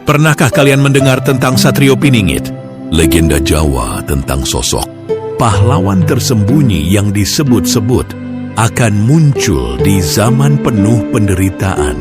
Pernahkah kalian mendengar tentang Satrio Piningit? Legenda Jawa tentang sosok pahlawan tersembunyi yang disebut-sebut akan muncul di zaman penuh penderitaan.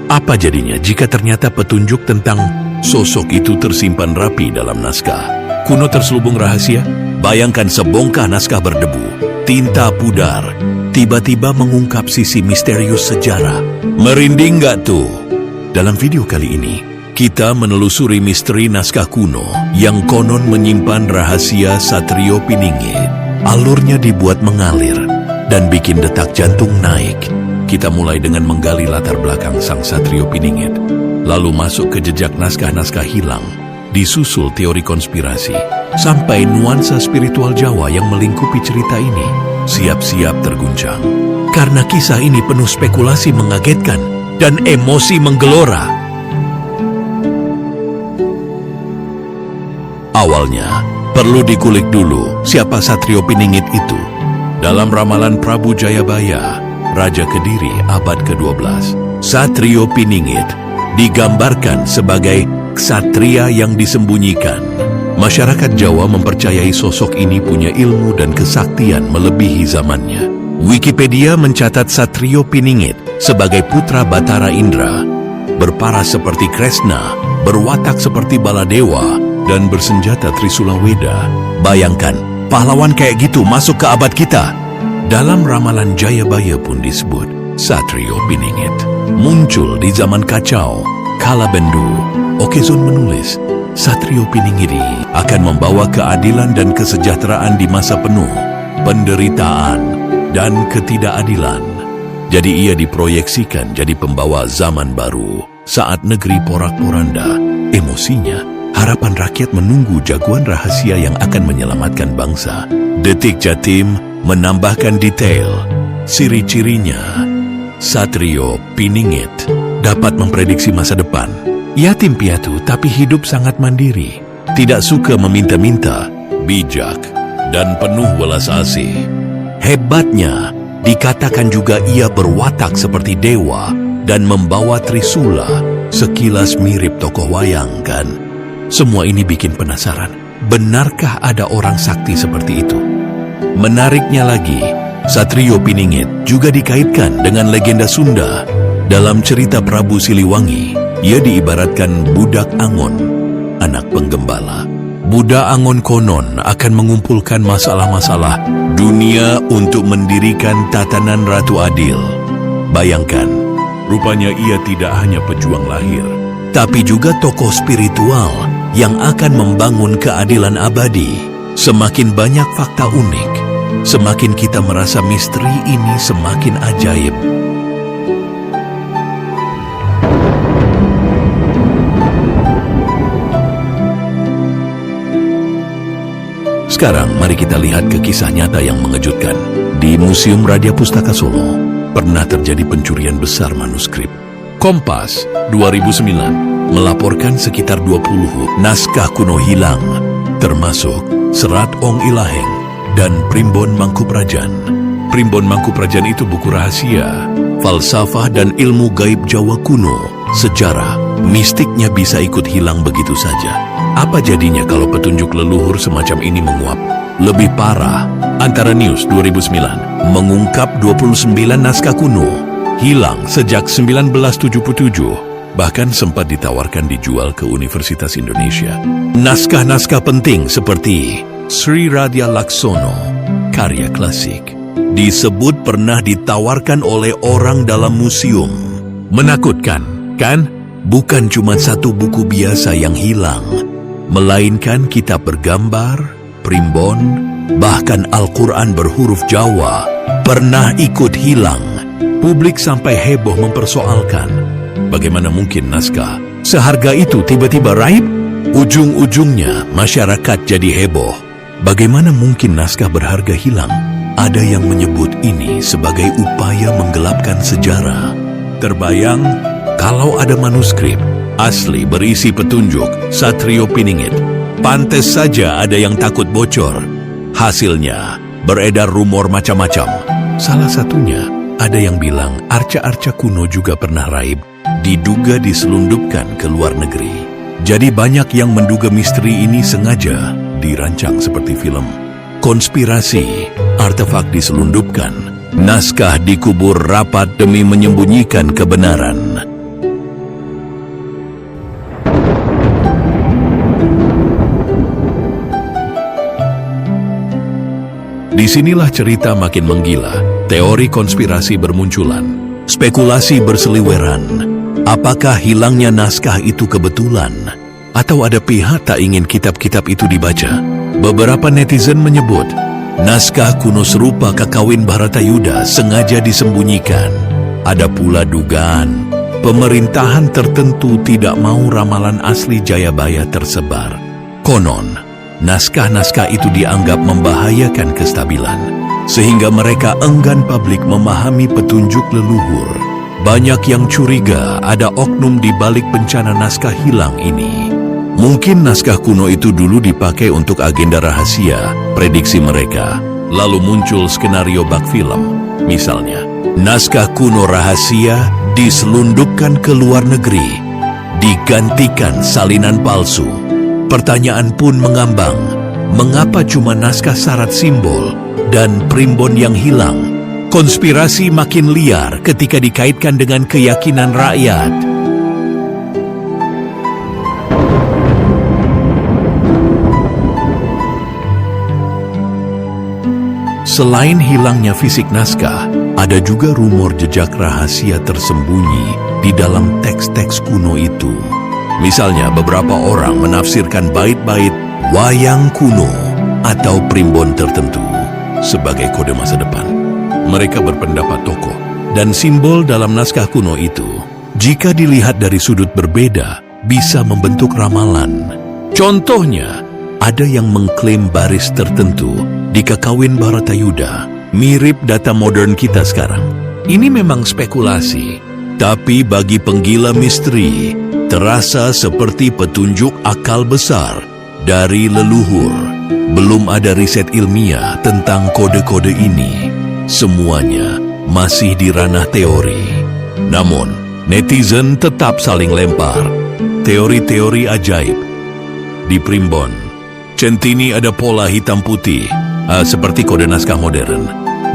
Apa jadinya jika ternyata petunjuk tentang sosok itu tersimpan rapi dalam naskah kuno terselubung rahasia? Bayangkan sebongkah naskah berdebu, tinta pudar, tiba-tiba mengungkap sisi misterius sejarah. Merinding gak tuh? Dalam video kali ini, kita menelusuri misteri naskah kuno yang konon menyimpan rahasia Satrio Piningit. Alurnya dibuat mengalir dan bikin detak jantung naik. Kita mulai dengan menggali latar belakang sang Satrio Piningit, lalu masuk ke jejak naskah-naskah hilang, disusul teori konspirasi, sampai nuansa spiritual Jawa yang melingkupi cerita ini. Siap-siap terguncang, karena kisah ini penuh spekulasi mengagetkan dan emosi menggelora. Awalnya, perlu dikulik dulu siapa Satrio Piningit itu. Dalam ramalan Prabu Jayabaya, Raja Kediri abad ke-12, Satrio Piningit digambarkan sebagai ksatria yang disembunyikan. Masyarakat Jawa mempercayai sosok ini punya ilmu dan kesaktian melebihi zamannya. Wikipedia mencatat Satrio Piningit sebagai putra Batara Indra, berparas seperti Kresna, berwatak seperti Baladewa, dan bersenjata Trisula Weda. Bayangkan, pahlawan kayak gitu masuk ke abad kita. Dalam ramalan Jayabaya pun disebut Satrio Piningit muncul di zaman kacau, kala bendu. Okezon menulis, Satrio Piningit akan membawa keadilan dan kesejahteraan di masa penuh penderitaan dan ketidakadilan. Jadi ia diproyeksikan jadi pembawa zaman baru. Saat negeri porak-poranda, emosinya, harapan rakyat menunggu jagoan rahasia yang akan menyelamatkan bangsa. Detik Jatim menambahkan detail, ciri-cirinya. Satrio Piningit dapat memprediksi masa depan. Yatim piatu tapi hidup sangat mandiri, tidak suka meminta-minta, bijak, dan penuh welas asih. Hebatnya, dikatakan juga ia berwatak seperti dewa dan membawa Trisula, sekilas mirip tokoh wayang kan? Semua ini bikin penasaran, benarkah ada orang sakti seperti itu? Menariknya lagi, Satrio Piningit juga dikaitkan dengan legenda Sunda. Dalam cerita Prabu Siliwangi, ia diibaratkan budak Angon, anak penggembala. Budak Angon konon akan mengumpulkan masalah-masalah dunia untuk mendirikan tatanan Ratu Adil. Bayangkan, rupanya ia tidak hanya pejuang lahir, tapi juga tokoh spiritual yang akan membangun keadilan abadi. Semakin banyak fakta unik, semakin kita merasa misteri ini semakin ajaib. Sekarang mari kita lihat ke kisah nyata yang mengejutkan. Di Museum Radia Pustaka Solo, pernah terjadi pencurian besar manuskrip. Kompas 2009 melaporkan sekitar 20 naskah kuno hilang, termasuk Serat Ong Ilaheng dan Primbon Mangkuprajan. Primbon Mangkuprajan itu buku rahasia, falsafah dan ilmu gaib Jawa kuno, sejarah, mistiknya bisa ikut hilang begitu saja. Apa jadinya kalau petunjuk leluhur semacam ini menguap? Lebih parah, Antara News 2009 mengungkap 29 naskah kuno hilang sejak 1977, bahkan sempat ditawarkan dijual ke Universitas Indonesia. Naskah-naskah penting seperti Sri Radya Laksono, karya klasik, disebut pernah ditawarkan oleh orang dalam museum. Menakutkan, kan? Bukan cuma satu buku biasa yang hilang, melainkan kitab bergambar, primbon, bahkan Al-Quran berhuruf Jawa pernah ikut hilang. Publik sampai heboh mempersoalkan, bagaimana mungkin naskah seharga itu tiba-tiba raib? Ujung-ujungnya masyarakat jadi heboh. Bagaimana mungkin naskah berharga hilang? Ada yang menyebut ini sebagai upaya menggelapkan sejarah. Terbayang kalau ada manuskrip asli berisi petunjuk Satrio Piningit, pantes saja ada yang takut bocor. Hasilnya beredar rumor macam-macam. Salah satunya, ada yang bilang arca-arca kuno juga pernah raib, diduga diselundupkan ke luar negeri. Jadi banyak yang menduga misteri ini sengaja dirancang seperti film. Konspirasi, artefak diselundupkan, naskah dikubur rapat demi menyembunyikan kebenaran. Disinilah cerita makin menggila, teori konspirasi bermunculan, spekulasi berseliweran. Apakah hilangnya naskah itu kebetulan? Atau ada pihak tak ingin kitab-kitab itu dibaca? Beberapa netizen menyebut, naskah kuno serupa Kakawin Bharatayuda sengaja disembunyikan. Ada pula dugaan, pemerintahan tertentu tidak mau ramalan asli Jayabaya tersebar. Konon, naskah-naskah itu dianggap membahayakan kestabilan, sehingga mereka enggan publik memahami petunjuk leluhur. Banyak yang curiga ada oknum di balik bencana naskah hilang ini. Mungkin naskah kuno itu dulu dipakai untuk agenda rahasia, prediksi mereka. Lalu muncul skenario bak film. Misalnya, naskah kuno rahasia diselundupkan ke luar negeri, digantikan salinan palsu. Pertanyaan pun mengambang, mengapa cuma naskah syarat simbol dan primbon yang hilang? Konspirasi makin liar ketika dikaitkan dengan keyakinan rakyat. Selain hilangnya fisik naskah, ada juga rumor jejak rahasia tersembunyi di dalam teks-teks kuno itu. Misalnya, beberapa orang menafsirkan bait-bait wayang kuno atau primbon tertentu sebagai kode masa depan. Mereka berpendapat tokoh dan simbol dalam naskah kuno itu, jika dilihat dari sudut berbeda, bisa membentuk ramalan. Contohnya, ada yang mengklaim baris tertentu di Kakawin Bharatayuda mirip data modern kita sekarang. Ini memang spekulasi, tapi bagi penggila misteri, terasa seperti petunjuk akal besar dari leluhur. Belum ada riset ilmiah tentang kode-kode ini. Semuanya masih di ranah teori. Namun, netizen tetap saling lempar teori-teori ajaib. Di primbon, centini ada pola hitam putih, seperti kode naskah modern.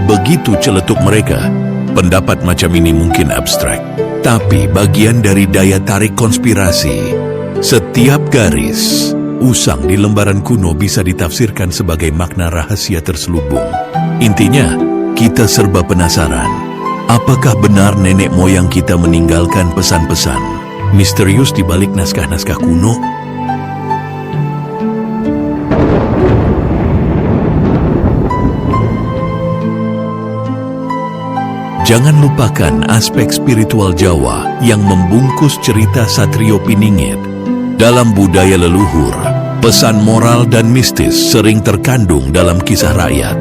Begitu celetuk mereka, pendapat macam ini mungkin abstrak, tapi bagian dari daya tarik konspirasi. Setiap garis, usang di lembaran kuno bisa ditafsirkan sebagai makna rahasia terselubung. Intinya, kita serba penasaran. Apakah benar nenek moyang kita meninggalkan pesan-pesan misterius di balik naskah-naskah kuno? Jangan lupakan aspek spiritual Jawa yang membungkus cerita Satrio Piningit. Dalam budaya leluhur, pesan moral dan mistis sering terkandung dalam kisah rakyat.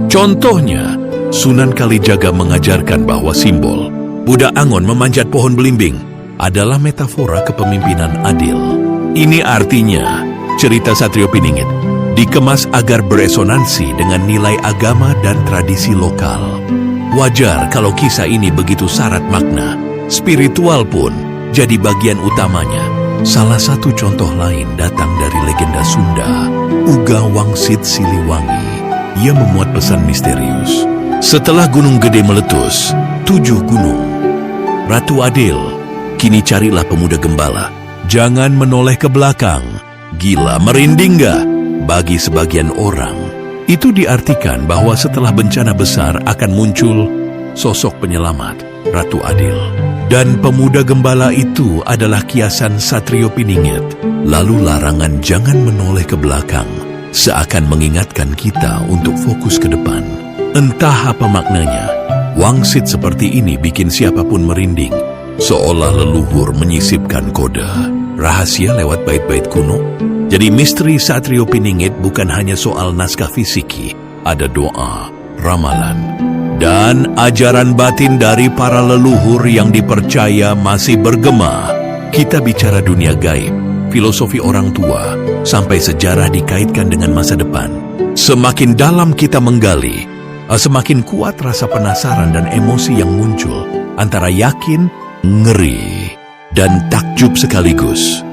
Contohnya, Sunan Kalijaga mengajarkan bahwa simbol Budak Angon memanjat pohon belimbing adalah metafora kepemimpinan adil. Ini artinya, cerita Satrio Piningit dikemas agar beresonansi dengan nilai agama dan tradisi lokal. Wajar kalau kisah ini begitu syarat makna, spiritual pun jadi bagian utamanya. Salah satu contoh lain datang dari legenda Sunda, Uga Wangsit Siliwangi. Ia memuat pesan misterius. Setelah Gunung Gede meletus, 7 gunung. Ratu Adil, kini carilah pemuda gembala. Jangan menoleh ke belakang. Gila, merinding gak? Bagi sebagian orang, itu diartikan bahwa setelah bencana besar akan muncul sosok penyelamat, Ratu Adil. Dan pemuda gembala itu adalah kiasan Satrio Piningit. Lalu larangan jangan menoleh ke belakang seakan mengingatkan kita untuk fokus ke depan. Entah apa maknanya, wangsit seperti ini bikin siapapun merinding, seolah leluhur menyisipkan kode rahasia lewat bait-bait kuno. Jadi misteri Satrio Piningit bukan hanya soal naskah fisiki, ada doa, ramalan, dan ajaran batin dari para leluhur yang dipercaya masih bergema. Kita bicara dunia gaib, filosofi orang tua, sampai sejarah dikaitkan dengan masa depan. Semakin dalam kita menggali, semakin kuat rasa penasaran dan emosi yang muncul antara yakin, ngeri, dan takjub sekaligus.